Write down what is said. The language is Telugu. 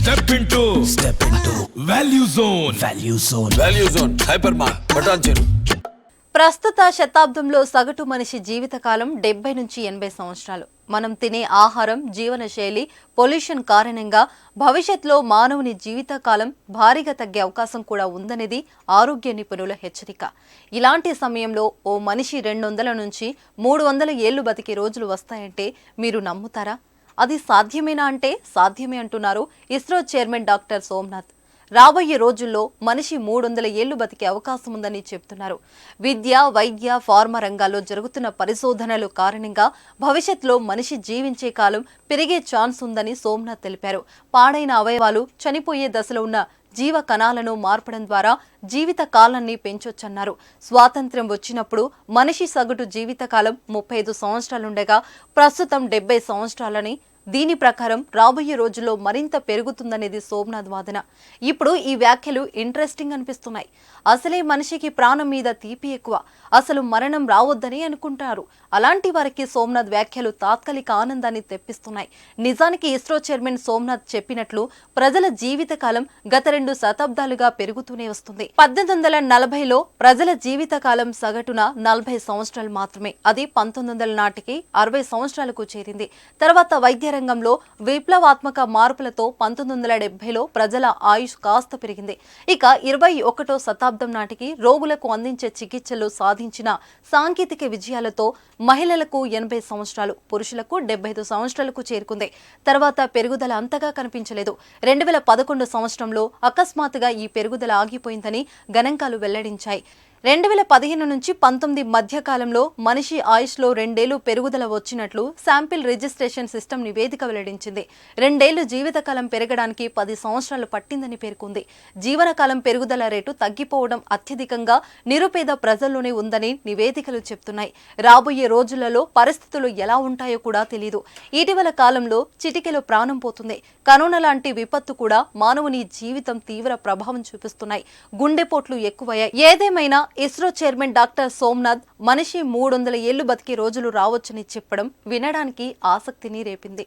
Step into Value Zone. Value Zone. Hypermart. Patancheru. ప్రస్తుత శతాబ్దంలో సగటు మనిషి జీవితకాలం 70 నుంచి 80 సంవత్సరాలు. మనం తినే ఆహారం, జీవనశైలి, పొల్యూషన్ కారణంగా భవిష్యత్తులో మానవుని జీవితకాలం భారీగా తగ్గే అవకాశం కూడా ఉందనేది ఆరోగ్య నిపుణుల హెచ్చరిక. ఇలాంటి సమయంలో ఓ మనిషి 200 నుంచి 300 ఏళ్లు బతికే రోజులు వస్తాయంటే మీరు నమ్ముతారా? అది సాధ్యమేనా అంటే సాధ్యమే అంటున్నారు ఇస్రో చైర్మన్ డాక్టర్ సోమనాథ్. రాబోయే రోజుల్లో మనిషి 300 ఏళ్లు బతికే అవకాశం ఉందని చెబుతున్నారు. విద్య, వైద్య, ఫార్మా రంగాల్లో జరుగుతున్న పరిశోధనలు కారణంగా భవిష్యత్తులో మనిషి జీవించే కాలం పెరిగే ఛాన్స్ ఉందని సోమనాథ్ తెలిపారు. పాడైన అవయవాలు, చనిపోయే దశలో ఉన్న జీవ కణాలను మార్పడం ద్వారా జీవిత కాలాన్ని పెంచొచ్చన్నారు. స్వాతంత్ర్యం వచ్చినప్పుడు మనిషి సగటు జీవితకాలం 35 సంవత్సరాలుండగా ప్రస్తుతం 70 సంవత్సరాలని, దీని ప్రకారం రాబోయే రోజుల్లో మరింత పెరుగుతుందనేది సోమనాథ్ వాదన. ఇప్పుడు ఈ వ్యాఖ్యలు ఇంట్రెస్టింగ్ అనిపిస్తున్నాయి. అసలే మనిషికి ప్రాణం మీద తీపి ఎక్కువ, అసలు మరణం రావద్దని అనుకుంటారు. అలాంటి వారికి సోమనాథ్ వ్యాఖ్యలు తాత్కాలిక ఆనందాన్ని తెప్పిస్తున్నాయి. నిజానికి ఇస్రో చైర్మన్ సోమనాథ్ చెప్పినట్లు ప్రజల జీవితకాలం గత 2 శతాబ్దాలుగా పెరుగుతూనే వస్తుంది. 1840లో ప్రజల జీవితకాలం సగటున 40 సంవత్సరాలు మాత్రమే. అది 1900 నాటికి 60 సంవత్సరాలకు చేరింది. తర్వాత వైద్య రంగంలో విప్లవాత్మక మార్పులతో 1970లో ప్రజల ఆయుష్ కాస్త పెరిగింది. ఇక 21వ శతాబ్దం నాటికి రోగులకు అందించే చికిత్సలు సాధించిన సాంకేతిక విజయాలతో మహిళలకు 80 సంవత్సరాలు, పురుషులకు 75 సంవత్సరాలకు చేరుకుంది. తర్వాత పెరుగుదల అంతగా కనిపించలేదు. 2011 సంవత్సరంలో అకస్మాత్తుగా ఈ పెరుగుదల ఆగిపోయిందని గణాంకాలు వెల్లడించాయి. 2015 నుంచి 19 మధ్య కాలంలో మనిషి ఆయుష్లో 2 ఏళ్లు పెరుగుదల వచ్చినట్లు శాంపిల్ రిజిస్ట్రేషన్ సిస్టమ్ నివేదిక వెల్లడించింది. 2 ఏళ్లు జీవితకాలం పెరగడానికి 10 సంవత్సరాలు పట్టిందని పేర్కొంది. జీవనకాలం పెరుగుదల రేటు తగ్గిపోవడం అత్యధికంగా నిరుపేద ప్రజల్లోనే ఉందని నివేదికలు చెప్తున్నాయి. రాబోయే రోజులలో పరిస్థితులు ఎలా ఉంటాయో కూడా తెలియదు. ఇటీవల కాలంలో చిటికెలో ప్రాణం పోతుంది. కరోనా లాంటి విపత్తు కూడా మానవుని జీవితం తీవ్ర ప్రభావం చూపిస్తున్నాయి. గుండెపోట్లు ఎక్కువయ్యాయి. ఏదేమైనా ఇస్రో చైర్మన్ డాక్టర్ సోమనాథ్ మనిషి 300 ఏళ్లు బతికే రోజులు రావచ్చని చెప్పడం వినడానికి ఆసక్తిని రేపింది.